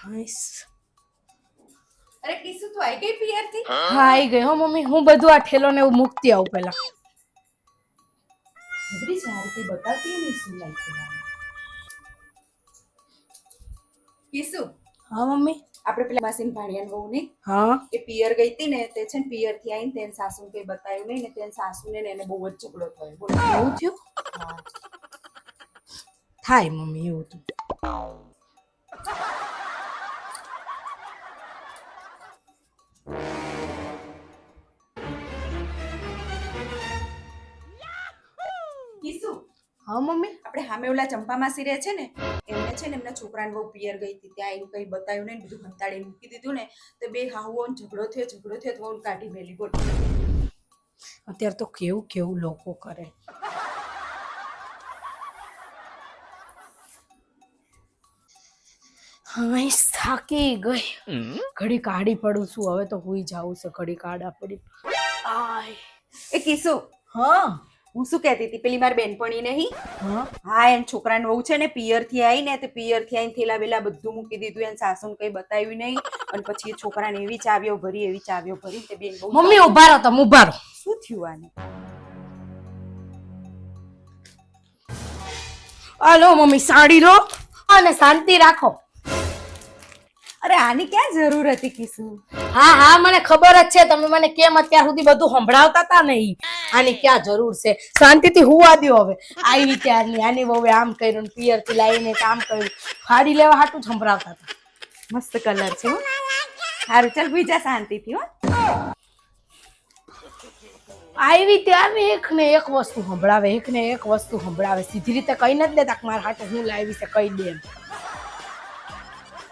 હાઈસ. અરે કિસુ તું આવી ગઈ પિયર થી? હા આવી ગઈ હો મમ્મી. હું બધું આ ઠેલો ને એવું મૂકતી આવું પેલા. જબરી છે આ રીતે બતાવતી નહીં શું લાગ્યું કિસુ. હા મમ્મી. આપણે પેલા માસીન ભાણિયાન વહુ ને હા એ પિયર ગઈ હતી ને તે છે ને પિયર થી આવીને તેને સાસુ કઈ બતાવ્યું નહીં ને તેને સાસુ ને એને બહુ જ ઝઘડો થયો. બોલો એવું થયું? હા. થાય મમ્મી એવું તો. કિસુ હા મમ્મી. આપણે સામે ઓલા ચંપા માસી રહે છે ને એમને છે ને એમના છોકરાને બહુ પિયર ગઈ હતી ત્યાં એને કઈ બતાવ્યું નહીં બધું હંતાડી મૂકી દીધું ને તો બે હાહુઓ ઝઘડો થયો તો વહુ કાઢી મેલી. બોલ અત્યારે તો કેવું કેવું લોકો કરે. હા થાકી ગઈ. ઘડી કાઢી પડું છું હવે તો હુઈ જાવું છે ઘડી કાઢા પડી. આય. એ કિસુ હા હું શું કહેતી હતી પેલી મારી બેનપણી નહીં હા હા એને છોકરાને વહુ છે ને પિયર થી આવી ને તે પિયર થી આવીને થેલા બેલા બધું મૂકી દીધું એને સાસુને કઈ બતાવ્યું નહીં અને પછી એ છોકરાને એવી ચાવીઓ ભરી તે બેન બહુ મમ્મી ઉભા રહો તમે ઉભા રહો. શું થયું આને? હાલો મમ્મી સાડી લો અને શાંતિ રાખો. અરે આની ક્યાં જરૂર હતી કિસુ? હા હા મને ખબર જ છે તમે મને કેમ અત્યાર સુધી બધું સંભળાવતા હતા ને ઈ. આની ક્યાં જરૂર છે? શાંતિથી હુવા દ્યો હવે. આવી ત્યારની આની બહુ આમ કર્યું ને પિયર થી લાવીને કામ કર્યું. ફાડી લેવા હાટું સંભળાવતા હતા. મસ્ત કલર છે હો. સારું ચાલ બીજા શાંતિથી હો. આવી ત્યારની એક ને એક વસ્તુ સંભળાવે સીધી રીતે કઈ નથી દેતા કે મારા હાટું હું લાવી છે કઈ દે એમ.